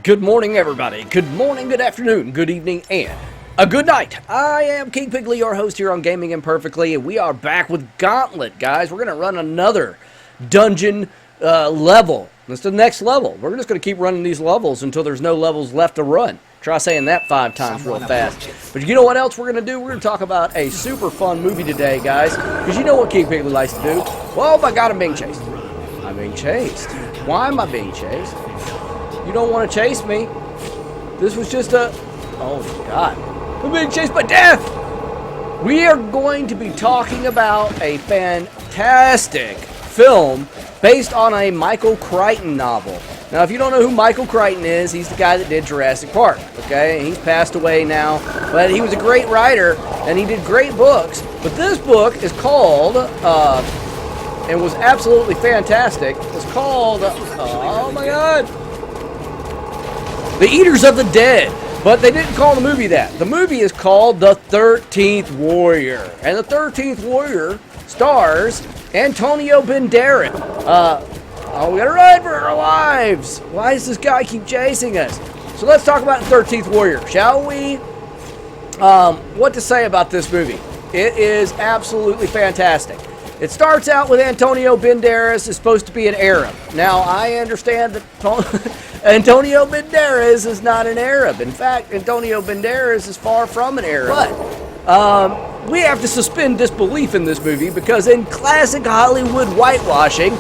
Good morning, everybody. Good morning, good afternoon, good evening, and a good night. I am King Pigley, your host here on Gaming Imperfectly, and we are back with Gauntlet, guys. We're going to run another dungeon level. That's the next level. We're just going to keep running these levels until there's no levels left to run. Try saying that 5 times real fast. But you know what else we're going to do? We're going to talk about a super fun movie today, guys. Because you know what King Pigley likes to do. Well, my God, I'm being chased. I'm being chased. Why am I being chased? You don't want to chase me. This was just a... Oh, my God. I'm being chased by death! We are going to be talking about a fantastic film based on a Michael Crichton novel. Now, if you don't know who Michael Crichton is, he's the guy that did Jurassic Park, okay? He's passed away now, but he was a great writer, and he did great books. But this book is called, and was absolutely fantastic, it's called, oh my God, The Eaters of the Dead. But they didn't call the movie that. The movie is called The 13th Warrior. And The 13th Warrior stars Antonio Banderas. We gotta run for our lives. Why does this guy keep chasing us? So let's talk about The 13th Warrior, shall we? What to say about this movie? It is absolutely fantastic. It starts out with Antonio Banderas is supposed to be an Arab. Now, I understand that Antonio Banderas is not an Arab. In fact, Antonio Banderas is far from an Arab. But we have to suspend disbelief in this movie because in classic Hollywood whitewashing,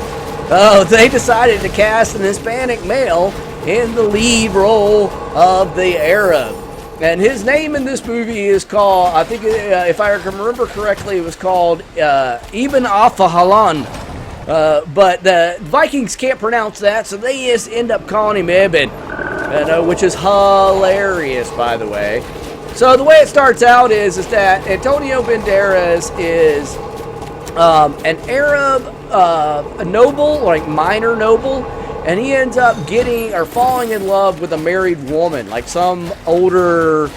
they decided to cast an Hispanic male in the lead role of the Arab. And his name in this movie is called, I think, if I can remember correctly, it was called Ibn Afahalan. But the Vikings can't pronounce that, so they just end up calling him Ibn, which is hilarious, by the way. So the way it starts out is that Antonio Banderas is an Arab a noble, like minor noble, and he ends up getting or falling in love with a married woman, like some older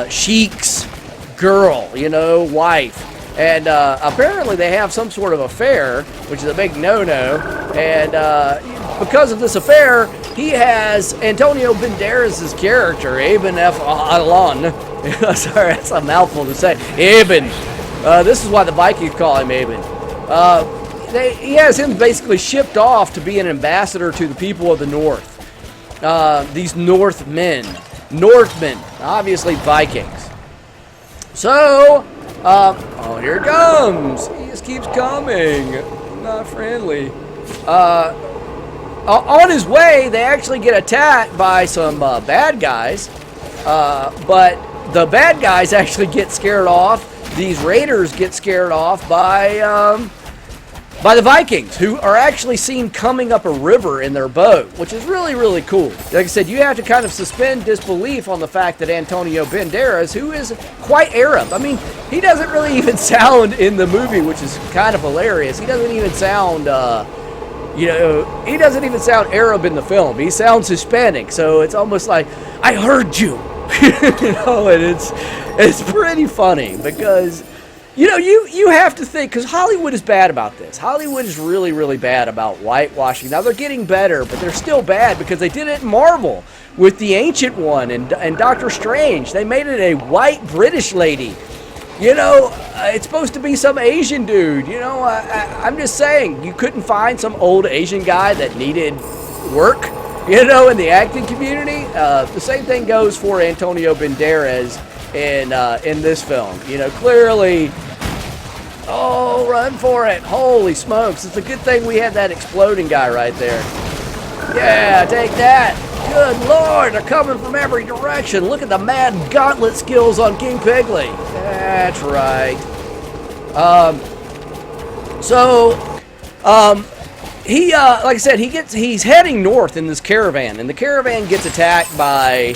sheik's girl, wife. And apparently they have some sort of affair, which is a big no-no. And because of this affair, he has Antonio Banderas' character, Ibn Alan. Sorry, that's a mouthful to say. Ibn. This is why the Vikings call him Ibn. He has him basically shipped off to be an ambassador to the people of the North. These Northmen, obviously Vikings. So, here it comes. He just keeps coming. Not friendly. On his way, they actually get attacked by some bad guys. But the bad guys actually get scared off. These raiders get scared off by the Vikings, who are actually seen coming up a river in their boat, which is really, really cool. Like I said, you have to kind of suspend disbelief on the fact that Antonio Banderas, who is quite Arab, I mean, he doesn't really even sound in the movie, which is kind of hilarious. He doesn't even sound, he doesn't even sound Arab in the film. He sounds Hispanic, so it's almost like, I heard you, and it's pretty funny because... you have to think, because Hollywood is bad about this. Hollywood is really, really bad about whitewashing. Now, they're getting better, but they're still bad because they did it in Marvel with the Ancient One and Doctor Strange. They made it a white British lady. It's supposed to be some Asian dude. I'm just saying, you couldn't find some old Asian guy that needed work, in the acting community. The same thing goes for Antonio Banderas in this film. Clearly... Oh, run for it. Holy smokes. It's a good thing we had that exploding guy right there. Yeah, take that. Good Lord, they're coming from every direction. Look at the mad gauntlet skills on King Pigley. That's right. He, like I said, he's heading north in this caravan, and the caravan gets attacked by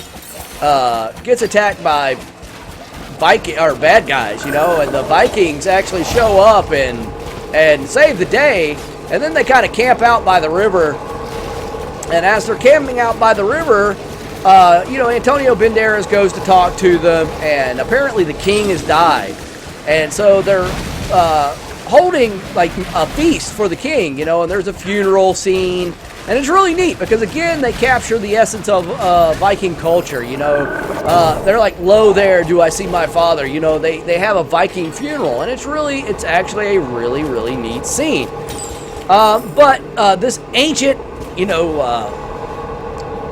Viking or bad guys, and the Vikings actually show up and save the day, and then they kind of camp out by the river. And as they're camping out by the river, Antonio Banderas goes to talk to them, and apparently the king has died, and so they're holding like a feast for the king, and there's a funeral scene, And it's really neat because, again, they capture the essence of Viking culture. You know, they're like, "Lo there, do I see my father?" You know, they have a Viking funeral, and it's actually a really, really neat scene. But this ancient, you know,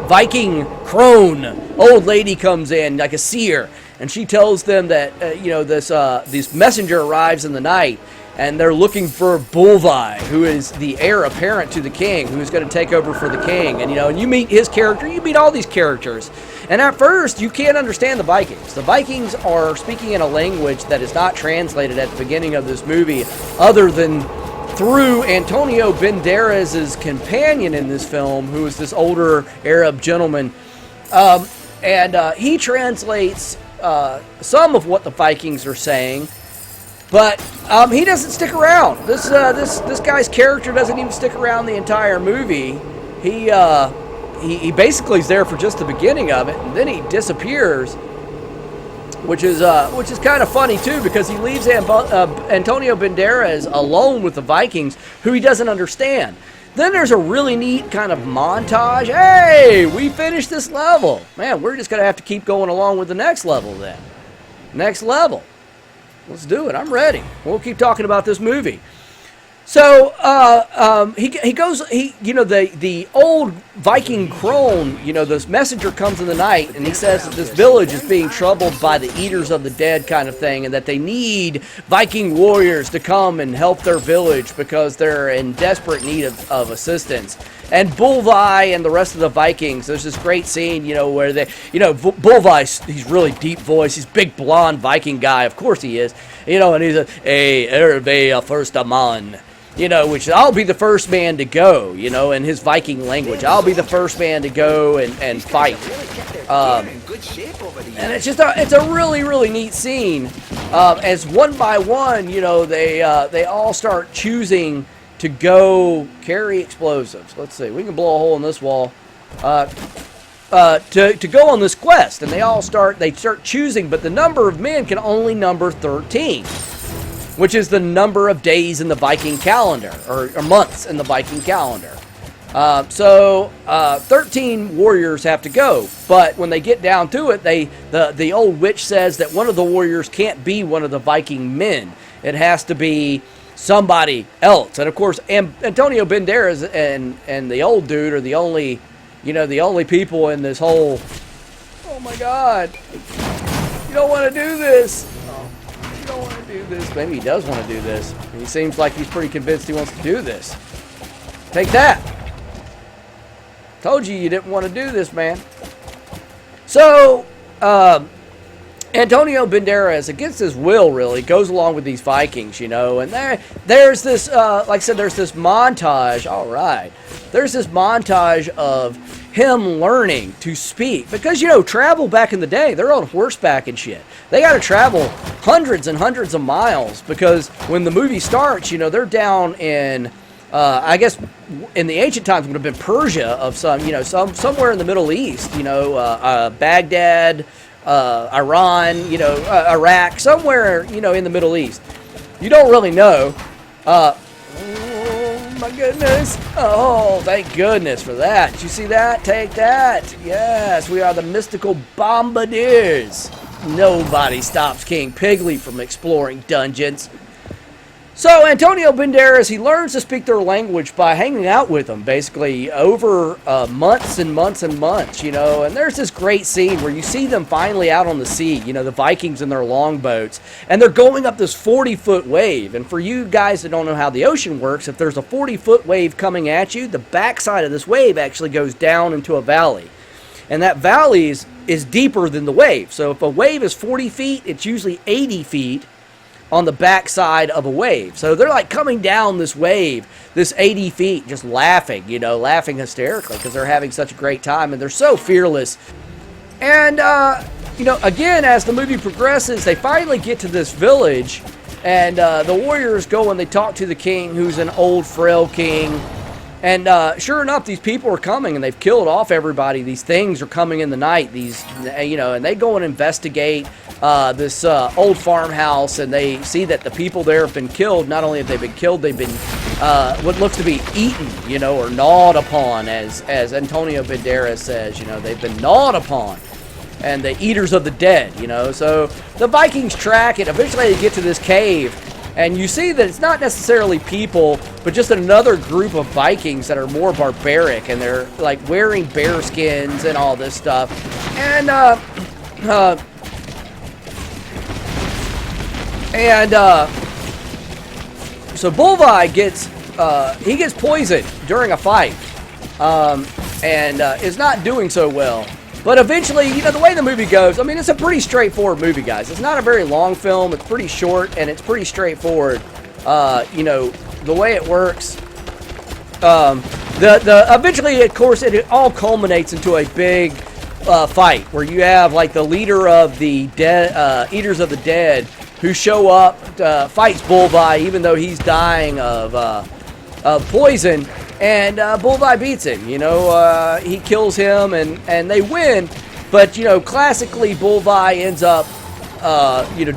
Viking crone old lady comes in, like a seer, and she tells them that, you know, this messenger arrives in the night, and they're looking for Bolvi, who is the heir apparent to the king, who's going to take over for the king. And, you know, and you meet his character, you meet all these characters. And at first, you can't understand the Vikings. The Vikings are speaking in a language that is not translated at the beginning of this movie, other than through Antonio Banderas' companion in this film, who is this older Arab gentleman. And he translates some of what the Vikings are saying. But he doesn't stick around. This guy's character doesn't even stick around the entire movie. He basically is there for just the beginning of it, and then he disappears, which is kind of funny too, because he leaves Antonio Banderas alone with the Vikings, who he doesn't understand. Then there's a really neat kind of montage. Hey, we finished this level. Man, we're just gonna have to keep going along with the next level then. Next level. Let's do it. I'm ready. We'll keep talking about this movie. So he goes. You know, the old Viking crone. You know, this messenger comes in the night, and he says that this village is being troubled by the eaters of the dead, kind of thing, and that they need Viking warriors to come and help their village because they're in desperate need of assistance. And Bolvi and the rest of the Vikings, there's this great scene, you know, where they, you know, Bolvi, he's really deep voice, he's big blonde Viking guy, of course he is, you know, and he's a first a man, you know, which I'll be the first man to go, you know, in his Viking language. I'll be the first man to go and fight. And it's just it's a really, really neat scene. As one by one, you know, they all start choosing to go carry explosives. Let's see, we can blow a hole in this wall. To go on this quest, and they start choosing, but the number of men can only number 13, which is the number of days in the Viking calendar, or months in the Viking calendar. So 13 warriors have to go, but when they get down to it, the old witch says that one of the warriors can't be one of the Viking men. It has to be somebody else. And of course, Antonio Banderas and the old dude are the only people in this whole, oh my God, you don't want to do this. You don't want to do this. Maybe he does want to do this. He seems like he's pretty convinced he wants to do this. Take that. Told you didn't want to do this, man. So, Antonio Banderas, against his will, really, goes along with these Vikings, you know, and there's this, like I said, there's this montage, all right, there's this montage of him learning to speak, because, you know, travel back in the day, they're on horseback and shit. They got to travel hundreds and hundreds of miles, because when the movie starts, you know, they're down in, I guess, in the ancient times would have been Persia of somewhere in the Middle East, you know, Baghdad, Iran, you know, Iraq, somewhere, you know, in the Middle East. You don't really know. Oh my goodness. Oh, thank goodness for that. Did you see that? Take that. Yes, we are the mystical bombardiers. Nobody stops King Piggly from exploring dungeons. So Antonio Banderas, he learns to speak their language by hanging out with them, basically, over months and months and months, you know. And there's this great scene where you see them finally out on the sea, you know, the Vikings in their longboats, and they're going up this 40-foot wave. And for you guys that don't know how the ocean works, if there's a 40-foot wave coming at you, the backside of this wave actually goes down into a valley. And that valley is deeper than the wave. So if a wave is 40 feet, it's usually 80 feet on the backside of a wave. So they're like coming down this wave, this 80 feet, just laughing, you know, laughing hysterically because they're having such a great time and they're so fearless. And, you know, again, as the movie progresses, they finally get to this village, and the warriors go and they talk to the king, who's an old, frail king. And sure enough, these people are coming, and they've killed off everybody. These things are coming in the night. These, and they go and investigate this old farmhouse, and they see that the people there have been killed. Not only have they been killed, they've been what looks to be eaten, or gnawed upon, as Antonio Banderas says. They've been gnawed upon, and the eaters of the dead. So the Vikings track it. Eventually, they get to this cave. And you see that it's not necessarily people, but just another group of Vikings that are more barbaric, and they're like wearing bear skins and all this stuff. And so Bolvi gets poisoned during a fight, and is not doing so well. But eventually, the way the movie goes, I mean, it's a pretty straightforward movie, guys. It's not a very long film. It's pretty short, and it's pretty straightforward. The way it works. Eventually, of course, it all culminates into a big fight where you have, like, the leader of the dead, Eaters of the Dead, who show up, fights Bolvi, even though he's dying of poison. And Bolvi beats him, he kills him, and they win. But, classically, Bolvi ends up,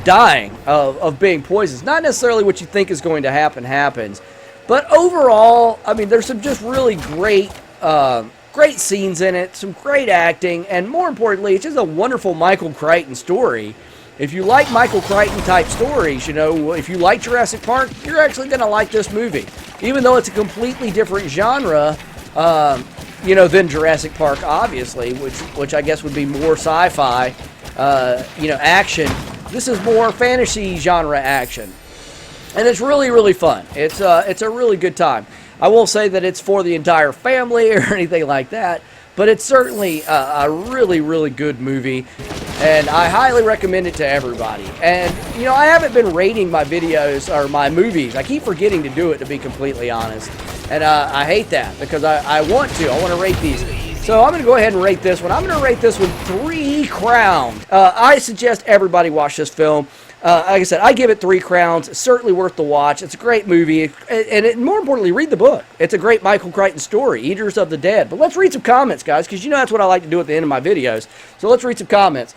dying of being poisoned. It's not necessarily what you think is going to happen happens. But overall, I mean, there's some just really great scenes in it, some great acting, and more importantly, it's just a wonderful Michael Crichton story. If you like Michael Crichton type stories, if you like Jurassic Park, you're actually going to like this movie. Even though it's a completely different genre, than Jurassic Park, obviously, which I guess would be more sci-fi, action. This is more fantasy genre action. And it's really, really fun. It's a really good time. I won't say that it's for the entire family or anything like that, but it's certainly a really, really good movie. And I highly recommend it to everybody. And, I haven't been rating my videos or my movies. I keep forgetting to do it, to be completely honest. And I hate that because I want to. I want to rate these. So I'm going to go ahead and rate this one. I'm going to rate this one 3 crowns. I suggest everybody watch this film. Like I said, I give it 3 crowns. It's certainly worth the watch. It's a great movie. And more importantly, read the book. It's a great Michael Crichton story, Eaters of the Dead. But let's read some comments, guys, because that's what I like to do at the end of my videos. So let's read some comments.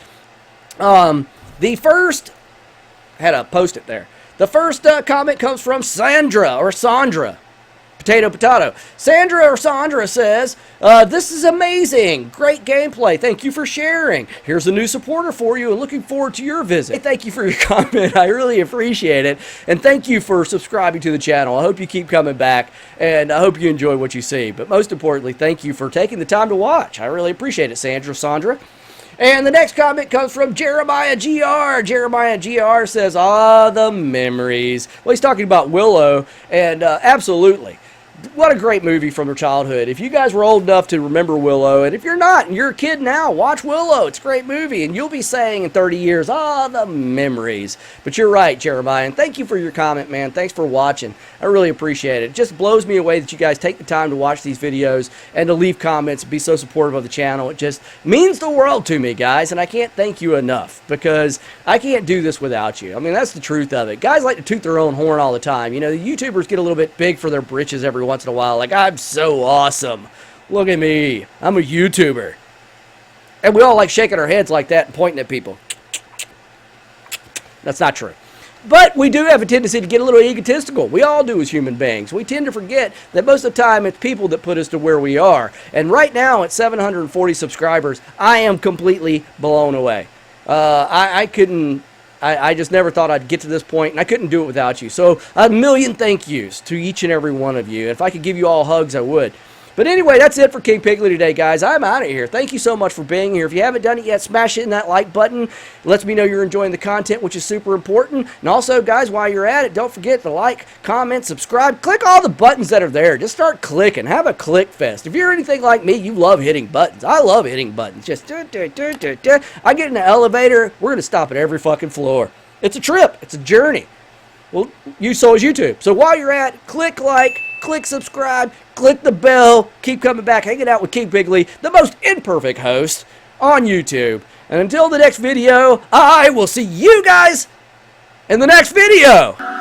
The first, had a post-it there. The first comment comes from Sandra. Potato. Sandra says, this is amazing. Great gameplay. Thank you for sharing. Here's a new supporter for you and looking forward to your visit. Hey, thank you for your comment. I really appreciate it. And thank you for subscribing to the channel. I hope you keep coming back, and I hope you enjoy what you see. But most importantly, thank you for taking the time to watch. I really appreciate it, Sandra. And the next comment comes from Jeremiah GR. Jeremiah GR says, the memories. Well, he's talking about Willow, and absolutely. What a great movie from her childhood. If you guys were old enough to remember Willow, and if you're not, and you're a kid now, watch Willow. It's a great movie, and you'll be saying in 30 years, the memories. But you're right, Jeremiah, and thank you for your comment, man. Thanks for watching. I really appreciate it. It just blows me away that you guys take the time to watch these videos and to leave comments and be so supportive of the channel. It just means the world to me, guys, and I can't thank you enough because I can't do this without you. I mean, that's the truth of it. Guys like to toot their own horn all the time. The YouTubers get a little bit big for their britches every once in a while. Like, I'm so awesome. Look at me. I'm a YouTuber. And we all like shaking our heads like that and pointing at people. That's not true. But we do have a tendency to get a little egotistical. We all do as human beings. We tend to forget that most of the time it's people that put us to where we are. And right now at 740 subscribers, I am completely blown away. I just never thought I'd get to this point, and I couldn't do it without you. So a million thank yous to each and every one of you. If I could give you all hugs, I would. But anyway, that's it for King Piggly today, guys. I'm out of here. Thank you so much for being here. If you haven't done it yet, smash it in that like button. It lets me know you're enjoying the content, which is super important. And also, guys, while you're at it, don't forget to like, comment, subscribe. Click all the buttons that are there. Just start clicking. Have a click fest. If you're anything like me, you love hitting buttons. I love hitting buttons. Just I get in the elevator, we're going to stop at every fucking floor. It's a trip. It's a journey. Well, so is YouTube. So while you're at it, click like, click subscribe, click the bell, keep coming back, hanging out with King Piggly, the most imperfect host on YouTube. And until the next video, I will see you guys in the next video.